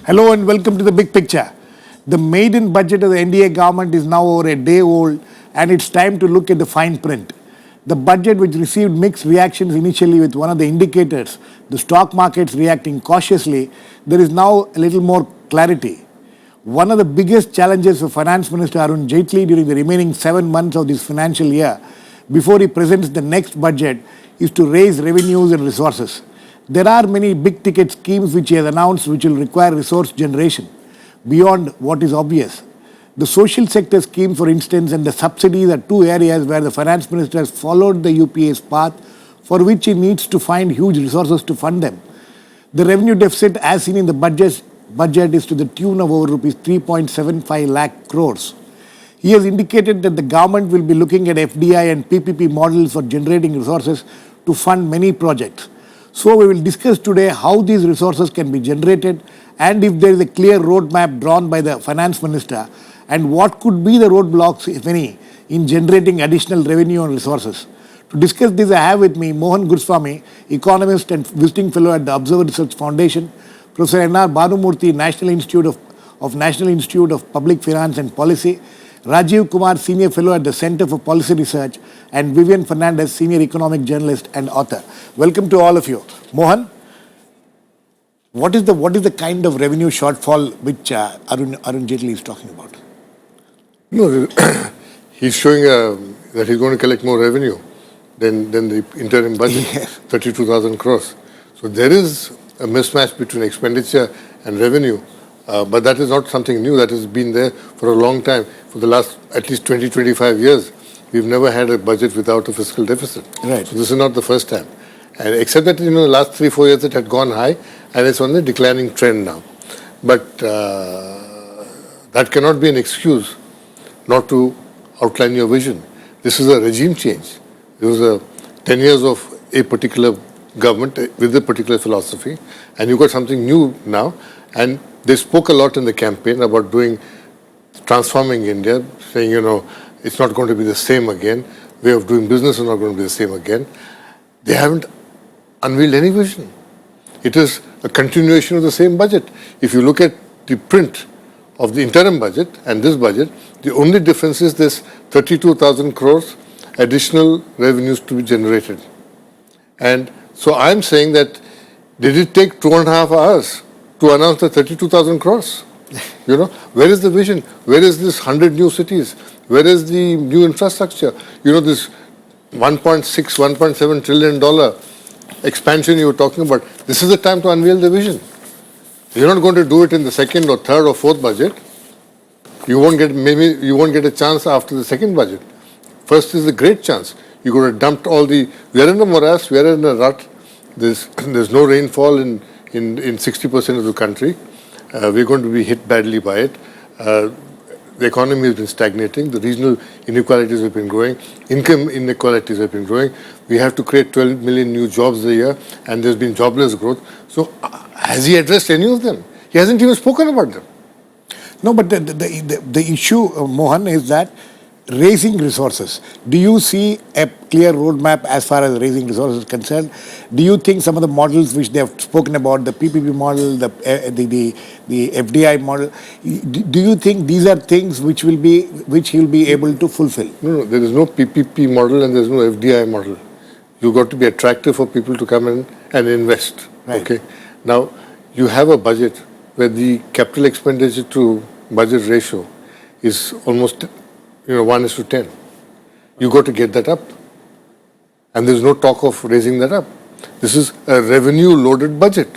Hello and welcome to the big picture. The maiden budget of the NDA government is now over a day old and it's time to look at the fine print. The budget, which received mixed reactions initially with one of the indicators, the stock markets reacting cautiously, there is now a little more clarity. One of the biggest challenges for Finance Minister Arun Jaitley during the remaining 7 months of this financial year, before he presents the next budget, is to raise revenues and resources. There are many big-ticket schemes which he has announced which will require resource generation beyond what is obvious. The social sector scheme, for instance, and the subsidies are two areas where the Finance Minister has followed the UPA's path for which he needs to find huge resources to fund them. The revenue deficit, as seen in the budget is to the tune of over rupees 3.75 lakh crores. He has indicated that the government will be looking at FDI and PPP models for generating resources to fund many projects. So we will discuss today how these resources can be generated and if there is a clear roadmap drawn by the Finance Minister and what could be the roadblocks, if any, in generating additional revenue and resources. To discuss this, I have with me Mohan Guruswamy, Economist and Visiting Fellow at the Observer Research Foundation, Professor N.R. Bhanumurthy, National Institute of Public Finance and Policy, Rajiv Kumar, Senior Fellow at the Center for Policy Research, and Vivian Fernandes, Senior Economic Journalist and Author. Welcome to all of you. Mohan, what is the kind of revenue shortfall which Arun Jaitley is talking about? No, he's showing that he's going to collect more revenue than the interim budget, yes. 32,000 crores. So there is a mismatch between expenditure and revenue. But that is not something new. That has been there for a long time. For the last at least 20, 25 years, we've never had a budget without a fiscal deficit. Right. So this is not the first time. And except that, the last 3-4 years it had gone high and it's on the declining trend now. But that cannot be an excuse not to outline your vision. This is a regime change. There was 10 years of a particular government with a particular philosophy, and you've got something new now. And they spoke a lot in the campaign about transforming India, saying, it's not going to be the same again. Way of doing business is not going to be the same again. They haven't unveiled any vision. It is a continuation of the same budget. If you look at the print of the interim budget and this budget, the only difference is this 32,000 crores additional revenues to be generated. And so I'm saying that did it take 2.5 hours to announce the 32,000 crores? Where is the vision? Where is this 100 new cities? Where is the new infrastructure? This $1.6, $1.7 trillion expansion you were talking about. This is the time to unveil the vision. You're not going to do it in the second or third or fourth budget. You won't get a chance after the second budget. First is the great chance. You're going to dump we are in a morass, we are in a rut. There's no rainfall in 60% of the country. We're going to be hit badly by it. The economy has been stagnating. The regional inequalities have been growing. Income inequalities have been growing. We have to create 12 million new jobs a year, and there's been jobless growth. So has he addressed any of them? He hasn't even spoken about them. No, but the issue, Mohan, is that raising resources. Do you see a clear roadmap as far as raising resources is concerned? Do you think some of the models which they have spoken about, the PPP model, the FDI model, do you think these are things which he'll be able to fulfill? No, there is no PPP model and there is no FDI model. You've got to be attractive for people to come in and invest. Right. Okay. Now, you have a budget where the capital expenditure to budget ratio is almost 1:10. You got to get that up. And there's no talk of raising that up. This is a revenue-loaded budget,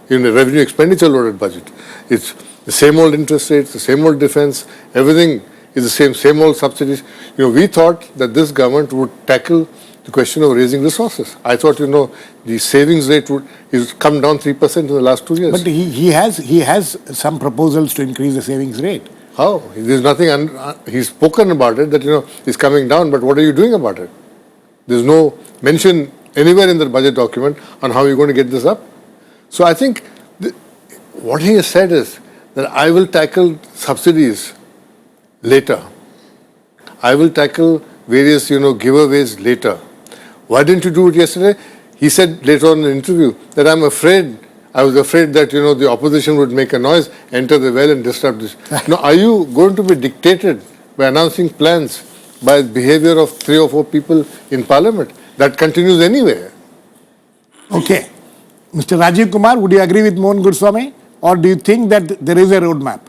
a revenue expenditure-loaded budget. It's the same old interest rates, the same old defense, everything is the same old subsidies. We thought that this government would tackle the question of raising resources. I thought, the savings rate is come down 3% in the last 2 years. But he has some proposals to increase the savings rate. How? There's nothing, he's spoken about it, that, it's coming down, but what are you doing about it? There's no mention anywhere in the budget document on how you're going to get this up. So I think what he has said is that I will tackle subsidies later. I will tackle various, giveaways later. Why didn't you do it yesterday? He said later on in the interview that I'm afraid I was afraid that, the opposition would make a noise, enter the well and disrupt this. Now, are you going to be dictated by announcing plans by the behavior of 3 or 4 people in Parliament? That continues anyway. Okay. Mr. Rajiv Kumar, would you agree with Mohan Guruswamy? Or do you think that there is a roadmap?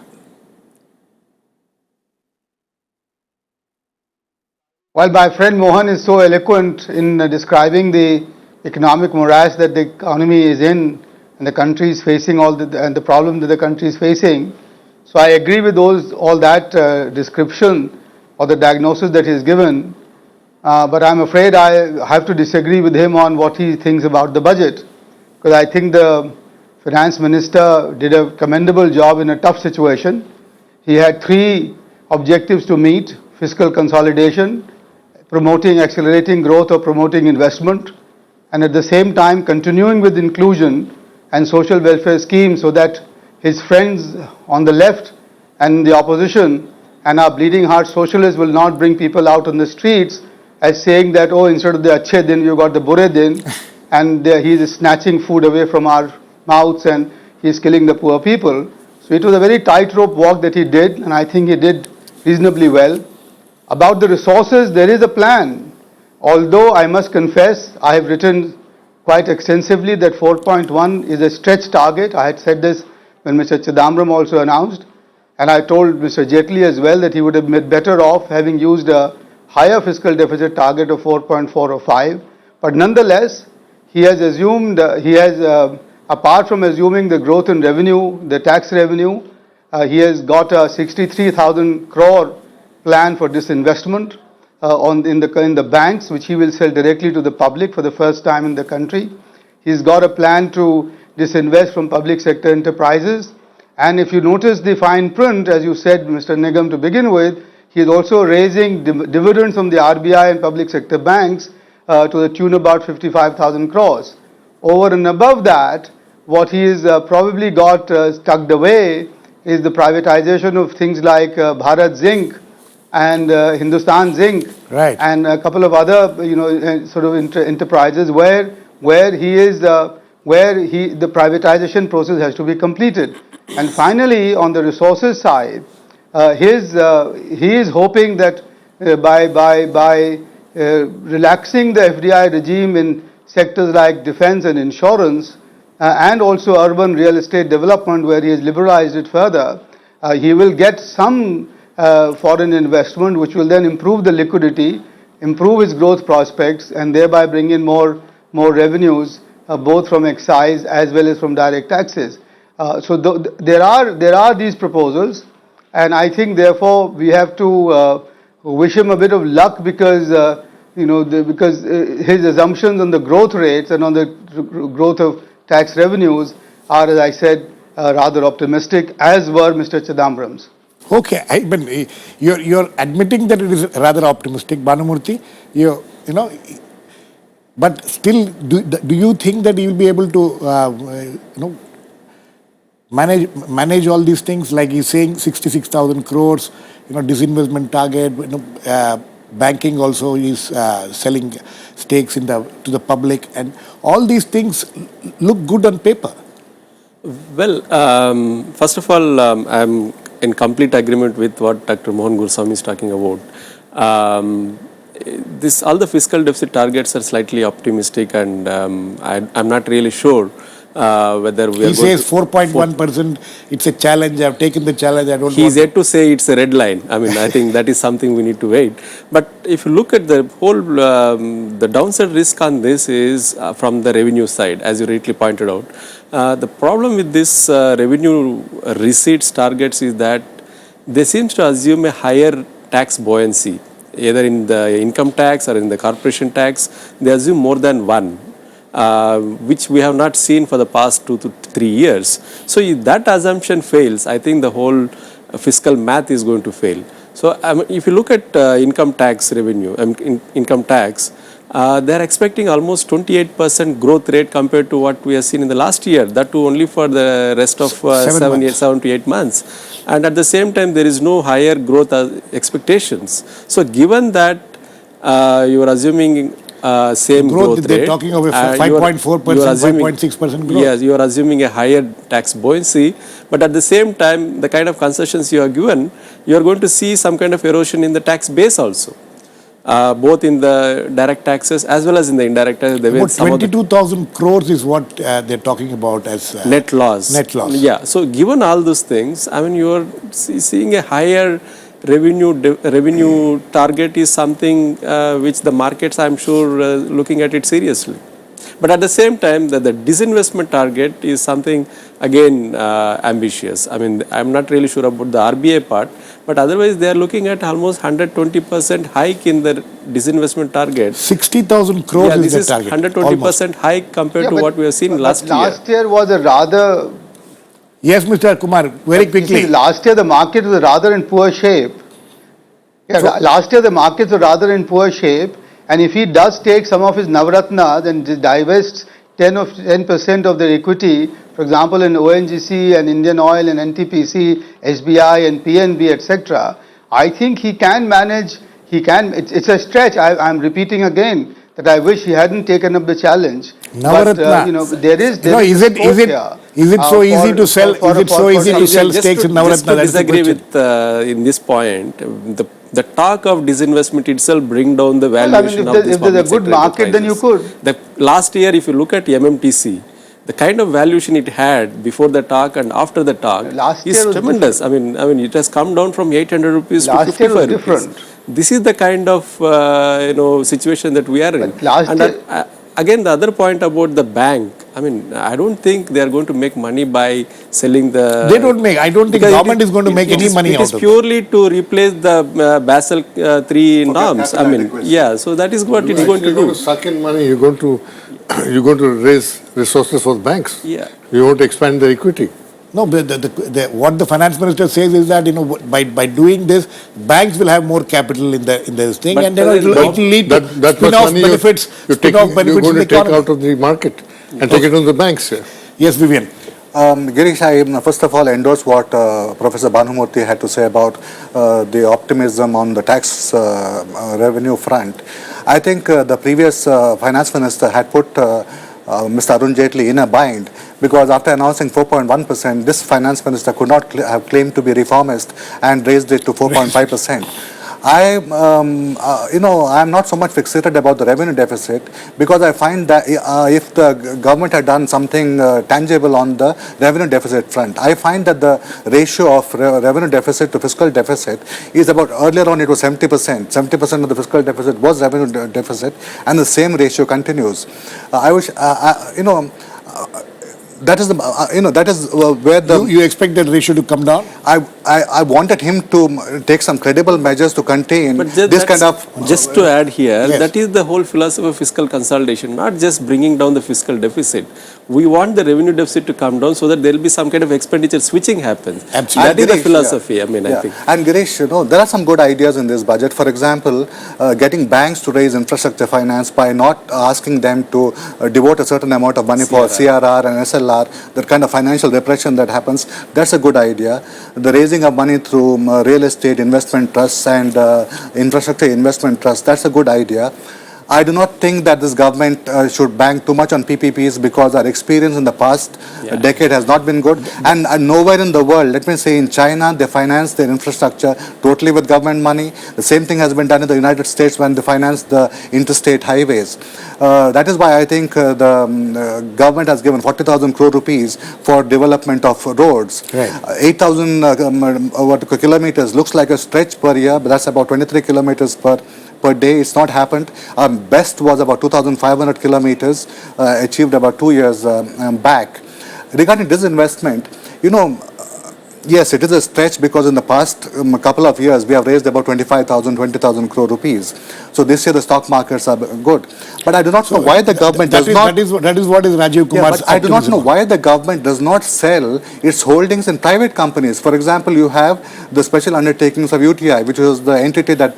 While my friend Mohan is so eloquent in describing the economic morass that the economy is in and the country is facing and the problem that the country is facing, so I agree with all that description or the diagnosis that he has given, but I'm afraid I have to disagree with him on what he thinks about the budget, because I think the finance minister did a commendable job in a tough situation. He had 3 objectives to meet: fiscal consolidation, promoting accelerating growth or promoting investment, and at the same time continuing with inclusion and social welfare schemes so that his friends on the left and the opposition and our bleeding heart socialists will not bring people out on the streets as saying that, oh, instead of the achhe din, you got the bure din, and he is snatching food away from our mouths and he is killing the poor people. So it was a very tightrope walk that he did, and I think he did reasonably well. About the resources, there is a plan. Although I must confess, I have written quite extensively that 4.1 is a stretch target. I had said this when Mr. Chidambaram also announced, and I told Mr. Jaitley as well that he would have been better off having used a higher fiscal deficit target of 4.4 or 5. But nonetheless, he has assumed, apart from assuming the growth in revenue, the tax revenue, he has got a 63,000 crore plan for disinvestment in the banks, which he will sell directly to the public for the first time in the country. He's got a plan to disinvest from public sector enterprises. And if you notice the fine print, as you said, Mr. Nikam, to begin with, he is also raising dividends from the RBI and public sector banks to the tune of about 55,000 crores. Over and above that, what he has probably got tucked away is the privatization of things like Bharat Zinc and Hindustan Zinc, right, and a couple of other sort of enterprises where the privatization process has to be completed. And finally, on the resources side, he is hoping that by relaxing the FDI regime in sectors like defense and insurance, and also urban real estate development, where he has liberalized it further, he will get some foreign investment, which will then improve the liquidity, improve his growth prospects, and thereby bring in more revenues, both from excise as well as from direct taxes. So there are these proposals, and I think therefore we have to wish him a bit of luck, because because his assumptions on the growth rates and on the growth of tax revenues are, as I said, rather optimistic, as were Mr. Chidambaram's. Okay, you're admitting that it is rather optimistic, Bhanumurthy. But still, do you think that you will be able to, manage all these things, like he's saying 66,000 crores, disinvestment target, banking also is selling stakes to the public, and all these things look good on paper? Well, first of all, I'm in complete agreement with what Dr. Mohan Guruswamy is talking about. All the fiscal deficit targets are slightly optimistic, and I'm not really sure whether we are. He says 4.1%. It's a challenge. I've taken the challenge. He's yet to say it's a red line. I mean, I think that is something we need to wait. But if you look at the whole, the downside risk on this is from the revenue side, as you rightly pointed out. The problem with this revenue receipts targets is that they seem to assume a higher tax buoyancy, either in the income tax or in the corporation tax. They assume more than one, which we have not seen for the past 2 to 3 years. So if that assumption fails, I think the whole fiscal math is going to fail. So if you look at income tax revenue, income tax, they are expecting almost 28% growth rate compared to what we have seen in the last year. That too only for the rest of 7 to 8 months. And at the same time, there is no higher growth expectations. So given that you are assuming same growth they're rate. talking of a you are- 5.4%, you are assuming- 5.6% growth. Yes, you are assuming a higher tax buoyancy, but at the same time, the kind of concessions you are given, you are going to see some kind of erosion in the tax base also. Both in the direct taxes as well as in the indirect taxes. About 22,000 crores is what they're talking about as net loss. Net loss. Yeah. So given all those things, I mean, you are seeing a higher revenue target is something which the markets, I'm sure, looking at it seriously. But at the same time, the disinvestment target is something again ambitious. I mean, I'm not really sure about the RBI part, but otherwise they are looking at almost 120% hike in the disinvestment target. 60,000 crores Yeah, is this the is target. 120% hike compared to but- what we have seen but last year. Last year was a rather. Yes, Mr. Kumar, very You quickly. see, last year the market was rather in poor shape. Yeah, last year the markets were rather in poor shape, and if he does take some of his Navratnas and divests 10% of their equity, for example, in ONGC and Indian Oil and NTPC, SBI and PNB, etc., I think he can manage. He can. It's a stretch. I'm repeating again that I wish he hadn't taken up the challenge. Navaratna. But there is. No, is it so easy to sell? Is it so easy to sell stakes in Navaratna? Just to That is the disagree question. with in this point, the talk of disinvestment itself bring down the Well, I mean, valuation if of these there's a public good sector market, then you enterprises. could. The last year, if you look at MMTC, the kind of valuation it had before the talk and after the talk Last is year was tremendous. I mean, it has come down from 800 rupees to Last year 55 was rupees. different. This is the kind of situation that we are in. But last And year- again, the other point about the bank, I mean, I don't think they are going to make money by selling the. They don't make. I don't think Because government is going to make any money it out is of it. purely to replace the Basel III norms. I mean, yeah. So that is what it's going You're to going do. to suck in money. You're going to raise resources for the banks. Yeah. You want to expand their equity. No, but what the finance minister says is that by doing this, banks will have more capital in this thing, But and then there it is will no- lead to That much spin-off money benefits. you're Spin-off benefits going in to the take economy. out of the market and take it on the banks. Yeah. Yes, Vivian. Girish, I first of all endorse what Professor Bhanumurthy had to say about the optimism on the tax revenue front. I think the previous finance minister had put Mr. Arun Jaitley in a bind because after announcing 4.1%, this finance minister could not have claimed to be reformist and raised it to 4.5%. I'm not so much fixated about the revenue deficit because I find that if the government had done something tangible on the revenue deficit front, I find that the ratio of revenue deficit to fiscal deficit is about, earlier on it was 70%. 70% of the fiscal deficit was revenue deficit, and the same ratio continues. I wish, that is where the You expect that ratio to come down? I wanted him to take some credible measures to contain But this kind of. just to add here, Yes. that is the whole philosophy of fiscal consolidation, not just bringing down the fiscal deficit. We want the revenue deficit to come down so that there will be some kind of expenditure switching happens. Absolutely. That is the Girish, philosophy. yeah. I mean, I Yeah. think. And Girish, there are some good ideas in this budget. For example, getting banks to raise infrastructure finance by not asking them to devote a certain amount of money for CRR and SLR, that kind of financial repression that happens, that's a good idea. The raising of money through real estate investment trusts and infrastructure investment trusts, that's a good idea. I do not think that this government should bank too much on PPPs because our experience in the past decade has not been good. And nowhere in the world, let me say in China, they finance their infrastructure totally with government money. The same thing has been done in the United States when they finance the interstate highways. That is why I think the government has given 40,000 crore rupees for development of roads. Right. 8,000 kilometers looks like a stretch per year, but that's about 23 kilometers per day. It's not happened. Our best was about 2,500 kilometers, achieved about 2 years back. Regarding disinvestment, yes, it is a stretch because in the past couple of years, we have raised about 25,000, 20,000 crore rupees. So this year the stock markets are good. But I do not know why the government does not. That is what is Rajiv Kumar's But I do not know optimism. why the government does not sell its holdings in private companies. For example, you have the special undertakings of UTI, which was the entity that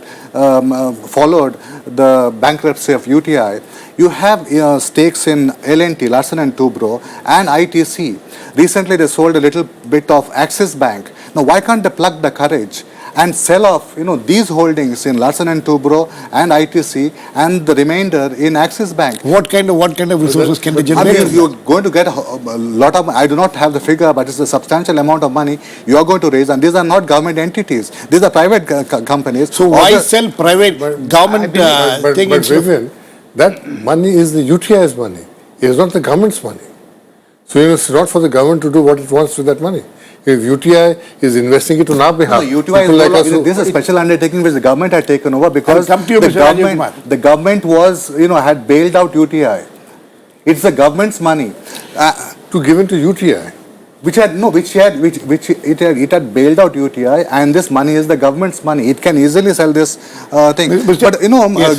followed the bankruptcy of UTI. You have stakes in L&T, Larsen & Toubro, and ITC. Recently, they sold a little bit of Axis Bank. Now, why can't they pluck the courage and sell off, these holdings in Larsen and Toubro and ITC and the remainder in Axis Bank. What kind of resources can they I generate? mean, you're going to get a lot of, I do not have the figure, but it's a substantial amount of money you are going to raise, and these are not government entities. These are private companies. So why sell private government thing? But Vivian, that money is the UTI's money. It is not the government's money. So it's not for the government to do what it wants with that money. If UTI is investing it on our behalf, No, UTI this is a special undertaking which the government had taken over because come to you, the government was, had bailed out UTI. It's the government's money. to give into UTI. It had bailed out UTI, and this money is the government's money. It can easily sell this thing. But Yes.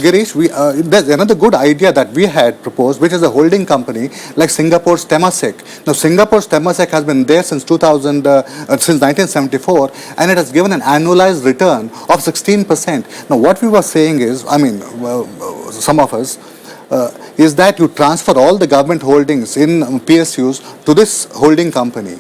Girish, there's another good idea that we had proposed, which is a holding company like Singapore's Temasek. Now, Singapore's Temasek has been there since 1974, and it has given an annualized return of 16%. Now, what we were saying is, some of us, is that you transfer all the government holdings in PSUs to this holding company,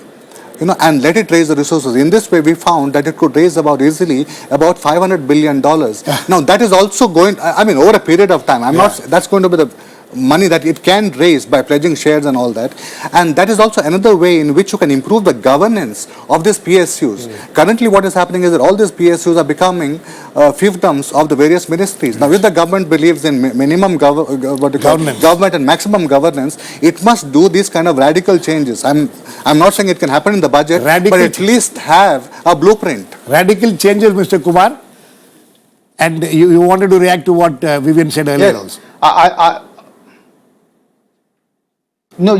and let it raise the resources. In this way, we found that it could raise easily about $500 billion. Now, that is also going, over a period of time. That's going to be the money that it can raise by pledging shares and all that. And that is also another way in which you can improve the governance of these PSUs. Currently, what is happening is that all these PSUs are becoming fiefdoms of the various ministries. Now, if the government believes in minimum government and maximum governance, it must do these kind of radical changes. I'm not saying it can happen in the budget, but at least have a blueprint. Radical changes, Mr. Kumar. And you wanted to react to what Vivian said earlier also. No,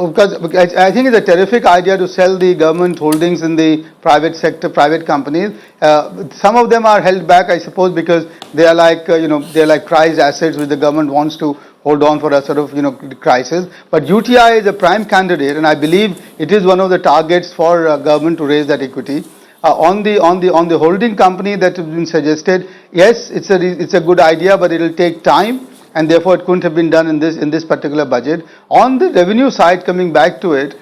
because I think it's a terrific idea to sell the government holdings in the private sector, private companies. Some of them are held back, I suppose, because they are like, they're like prized assets which the government wants to hold on for a sort of, crisis. But UTI is a prime candidate, and I believe it is one of the targets for government to raise that equity. On the holding company that has been suggested, yes, it's a good idea, but it will take time. And therefore, it couldn't have been done in this particular budget. On the revenue side, coming back to it,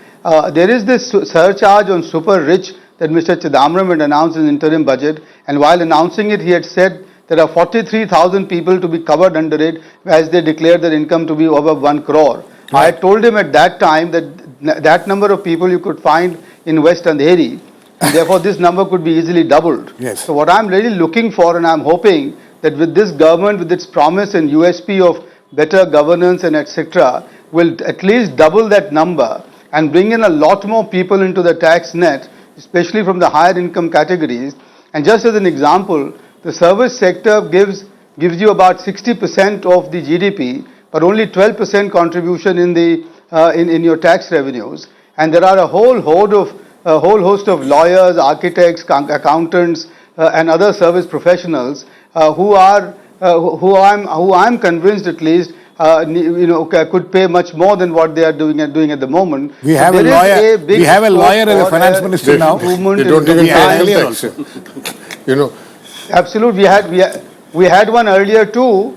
there is this surcharge on super rich that Mr. Chidambaram had announced in the interim budget. And while announcing it, he had said there are 43,000 people to be covered under it as they declared their income to be over 1 crore. Right. I had told him at that time that number of people you could find in West Andheri. And therefore, this number could be easily doubled. Yes. So what I'm really looking for, and I'm hoping that with this government, with its promise and USP of better governance and etc., will at least double that number and bring in a lot more people into the tax net, especially from the higher income categories. And just as an example, the service sector gives you about 60% of the GDP, but only 12% contribution in your tax revenues. And there are a whole host of lawyers, architects, accountants, and other service professionals who I'm convinced at least could pay much more than what they are doing at the moment. We have a lawyer. We have a lawyer as a finance minister now. They don't even pay tax. Absolutely, we had one earlier too.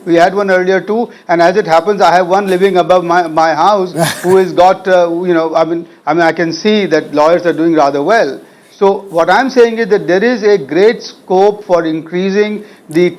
And as it happens, I have one living above my house who has got I can see that lawyers are doing rather well. So what I'm saying is that there is a great scope for increasing the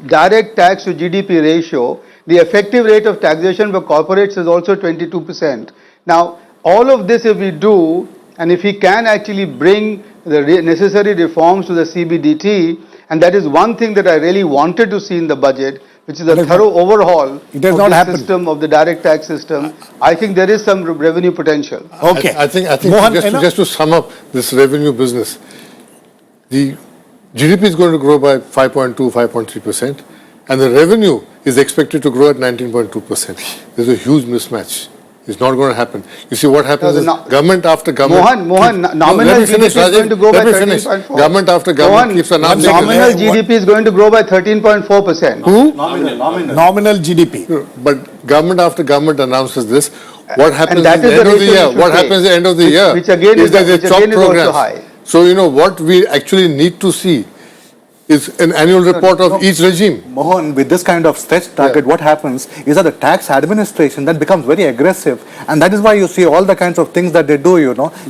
direct tax to GDP ratio. The effective rate of taxation for corporates is also 22%. Now, all of this if we do, and if we can actually bring the necessary reforms to the CBDT, and that is one thing that I really wanted to see in the budget, which is a thorough overhaul of the system, of the direct tax system. I think there is some revenue potential. Okay. I think Mohan, just to sum up this revenue business, the GDP is going to grow by 5.2, 5.3%, and the revenue is expected to grow at 19.2%. There's a huge mismatch. It's not going to happen. You see what happens is government after government... Mohan, nominal GDP is going to grow by 13.4%. Government after government keeps announcing... Nominal GDP is going to grow by 13.4%. Who? Nominal GDP. But government after government announces this. What happens at the end of the year? What happens at the end of the year which again is that they chop programs. High. So, what we actually need to see is an annual report of each regime. Mohan, with this kind of stretch target, what happens is that the tax administration then becomes very aggressive, and that is why you see all the kinds of things that they do,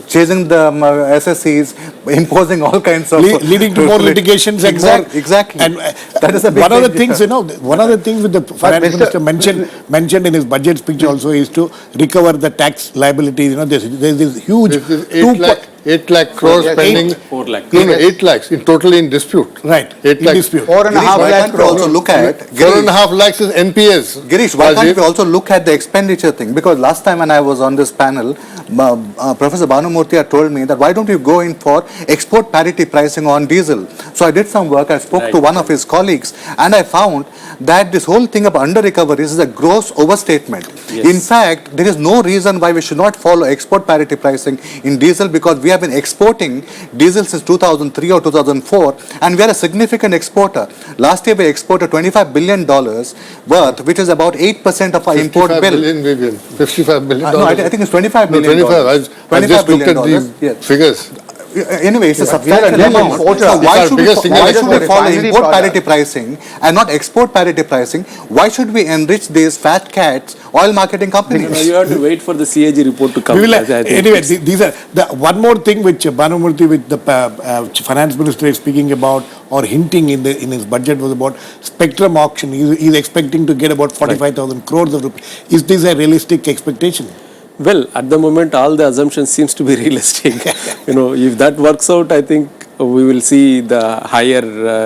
chasing the SSCs, imposing all kinds of... leading to more litigations and more... Exactly. And that is a big one of the danger. things, one of the things with the finance minister mentioned in his budget speech also is to recover the tax liabilities. There's this huge... This is 8 lakh crores pending. 4 lakh. No, 8 lakhs in totally in dispute. Right. 8 In lakhs. dispute. 4.5 lakh Girish, also look at... 4.5 lakhs is NPS. Girish, why can't Rajiv? we also look at the expenditure thing? Because last time when I was on this panel, Professor Bhanumurthy had told me that why don't you go in for export parity pricing on diesel? So I did some work, I spoke to one of his colleagues, and I found that this whole thing of under-recoveries is a gross overstatement. Yes. In fact, there is no reason why we should not follow export parity pricing in diesel, because we have been exporting diesel since 2003 or 2004, and we are a significant exporter. Last year we exported $25 billion worth, which is about 8% of our import bill. 55 billion, Vivian. $55 billion. No, I think it's $25 No, billion. 25. I just looked at the Yes. figures. Anyway, it's a we are a substantial net amount. importer. So why It's should our we, biggest single why should we export. follow Refinery import product. parity pricing and not export parity pricing? Why should we enrich these fat cats, oil marketing companies? You have to wait for the CAG report to come. We will, I think anyway, it's- these are the one more thing which Bhanumurthy, with the finance minister, is speaking about or hinting in his budget was about spectrum auction. He's expecting to get about 45,000 crores of rupees. Is this a realistic expectation? Well, at the moment, all the assumptions seems to be realistic. If that works out, I think we will see the higher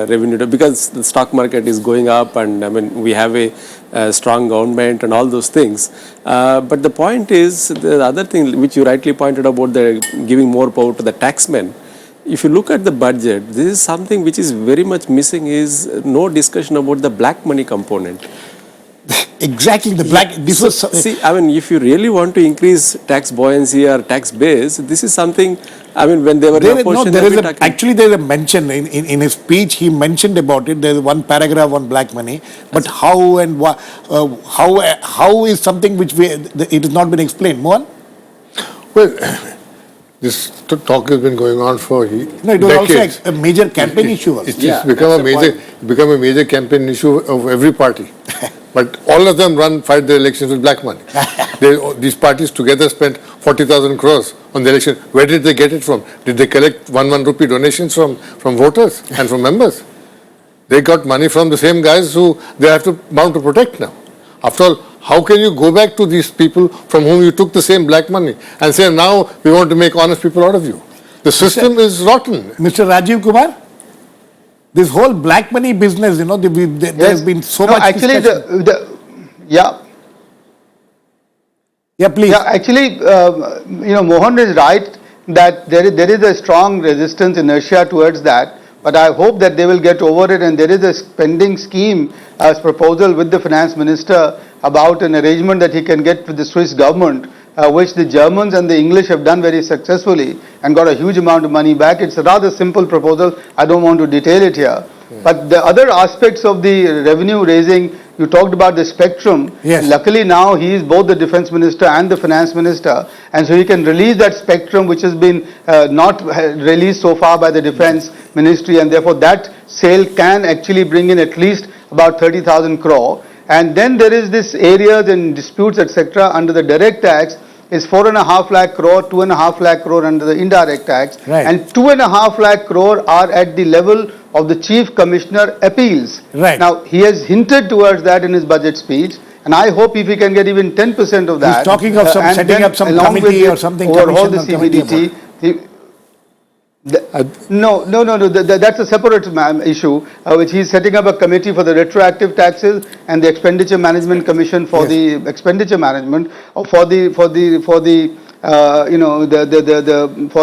revenue, because the stock market is going up, and we have a strong government and all those things. But the point is, the other thing which you rightly pointed about, the giving more power to the taxmen. If you look at the budget, this is something which is very much missing, is no discussion about the black money component. Exactly, the black. This was See, if you really want to increase tax buoyancy or tax base, this is something. When they were in opposition, there they is were talking- actually there is a mention in his speech. He mentioned about it. There is one paragraph on black money, but how and how is something which it has not been explained. Mohan? Well, this talk has been going on for No, it was decades. also a major campaign issue. Also. It's become a major campaign issue of every party. But all of them fight the elections with black money. These parties together spent 40,000 crores on the election. Where did they get it from? Did they collect 1 rupee donations from voters and from members? They got money from the same guys who they have to bound to protect now. After all, how can you go back to these people from whom you took the same black money and say, now we want to make honest people out of you? The system is rotten. Mr. Rajiv Kumar, this whole black money business, there has been so much Actually, discussion. yeah, Please. Yeah, actually, Mohan is right that there is a strong resistance inertia towards that. But I hope that they will get over it, and there is a spending scheme as proposal with the finance minister about an arrangement that he can get with the Swiss government, which the Germans and the English have done very successfully and got a huge amount of money back. It's a rather simple proposal. I don't want to detail it here. But the other aspects of the revenue raising, you talked about the spectrum. Yes. Luckily now he is both the defense minister and the finance minister, and so he can release that spectrum which has been not released so far by the defense ministry, and therefore that sale can actually bring in at least about 30,000 crore. And then there is this areas and disputes, etc. under the direct tax is 4.5 lakh crore, 2.5 lakh crore under the indirect tax, Right. and 2.5 lakh crore are at the level of the Chief Commissioner appeals. Right. Now, he has hinted towards that in his budget speech, and I hope if he can get even 10% of that. talking of and setting then up some along with committee it, or something, overhaul the commission or committee CBDT. No, that's a separate issue, which he's setting up a committee for the retroactive taxes and the expenditure management commission for the expenditure management, or for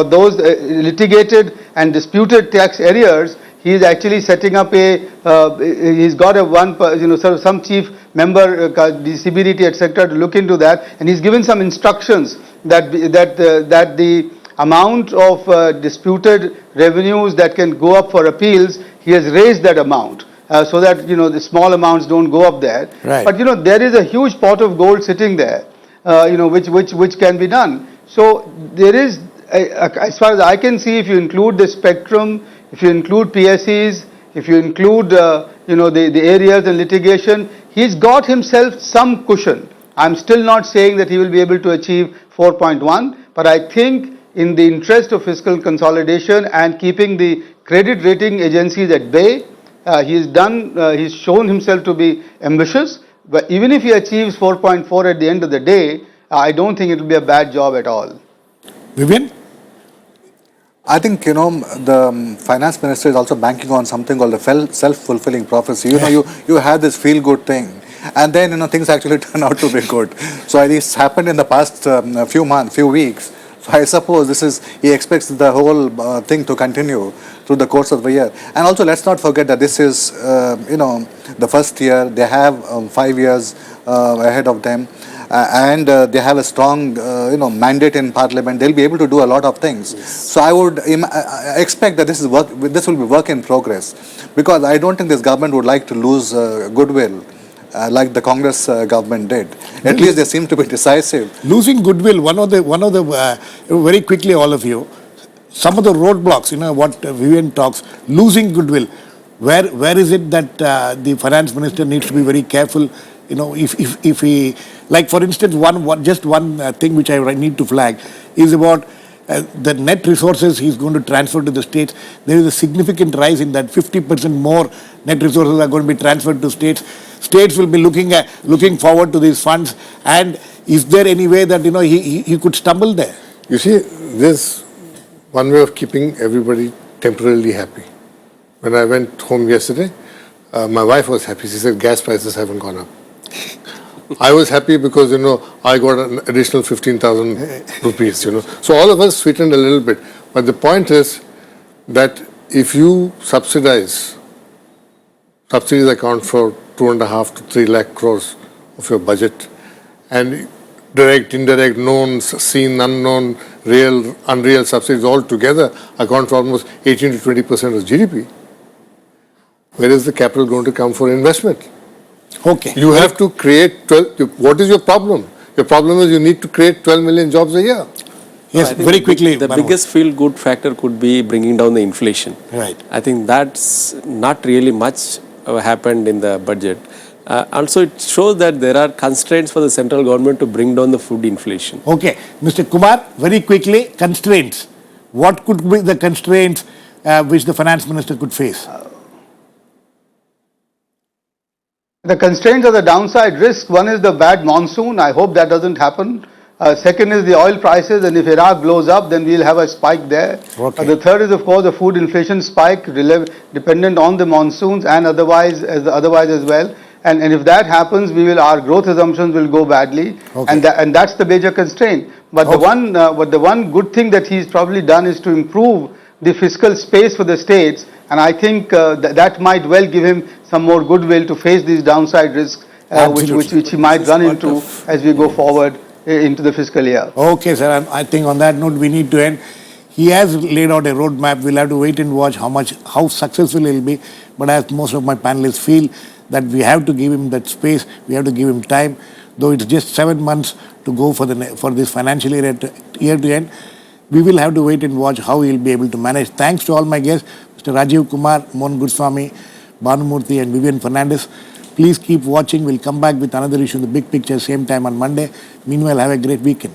those litigated and disputed tax areas. He is actually setting up he's got some chief member, the CBDT, etc., to look into that, and he's given some instructions that the amount of disputed revenues that can go up for appeals, he has raised that amount so that the small amounts don't go up there. Right. But there is a huge pot of gold sitting there, which can be done. So there is, as far as I can see, if you include the spectrum, if you include PSEs, if you include, the areas and litigation, he's got himself some cushion. I'm still not saying that he will be able to achieve 4.1, but I think in the interest of fiscal consolidation and keeping the credit rating agencies at bay, he's shown himself to be ambitious. But even if he achieves 4.4 at the end of the day, I don't think it will be a bad job at all. Vivian? I think, the finance minister is also banking on something called a self-fulfilling prophecy. You had this feel-good thing, and then, things actually turn out to be good. So it's happened in the past few weeks. So I suppose he expects the whole thing to continue through the course of the year. And also, let's not forget that this is, the first year. They have 5 years ahead of them. And they have a strong, mandate in Parliament. They'll be able to do a lot of things. Yes. So I would expect that this will be work in progress, because I don't think this government would like to lose goodwill like the Congress government did. At least they seem to be decisive. Losing goodwill. One of the very quickly, all of you, some of the roadblocks. What Vivian talks. Losing goodwill. Where is it that the finance minister needs to be very careful? If he, like for instance, one thing which I need to flag is about the net resources he's going to transfer to the states. There is a significant rise in that. 50% more net resources are going to be transferred to states. States will be looking forward to these funds. And is there any way that he could stumble there? You see, there's one way of keeping everybody temporarily happy. When I went home yesterday, my wife was happy. She said gas prices haven't gone up. I was happy because, I got an additional 15,000 rupees, So all of us sweetened a little bit. But the point is that if you subsidies account for 2.5 to 3 lakh crores of your budget, and direct, indirect, known, seen, unknown, real, unreal subsidies all together account for almost 18 to 20% of GDP. Where is the capital going to come for investment? Okay. You have to create 12. What is your problem? Your problem is you need to create 12 million jobs a year. Yes, very quickly. The biggest feel-good factor could be bringing down the inflation. Right. I think that's not really much happened in the budget. Also, it shows that there are constraints for the central government to bring down the food inflation. Okay. Mr. Kumar, very quickly, constraints. What could be the constraints which the finance minister could face? The constraints are the downside risk. One is the bad monsoon. I hope that doesn't happen. Second is the oil prices, and if Iraq blows up, then we'll have a spike there. Okay. The third is, of course, the food inflation spike, dependent on the monsoons and otherwise as well. And if that happens, our growth assumptions will go badly, okay. and that's the major constraint. But okay. the one good thing that he's probably done is to improve the fiscal space for the states, and I think that might well give him some more goodwill to face these downside risks, which he might run into as we go forward into the fiscal year. Okay, sir. I think on that note, we need to end. He has laid out a roadmap. We'll have to wait and watch how successful he'll be. But as most of my panelists feel that we have to give him that space, we have to give him time. Though it's just 7 months to go for this financial year to end, we will have to wait and watch how he'll be able to manage. Thanks to all my guests, Mr. Rajiv, Kumar, Mohan, Guruswamy, Bhanumurthy and Vivian Fernandes. Please keep watching. We'll come back with another issue in the big picture same time on Monday. Meanwhile, have a great weekend.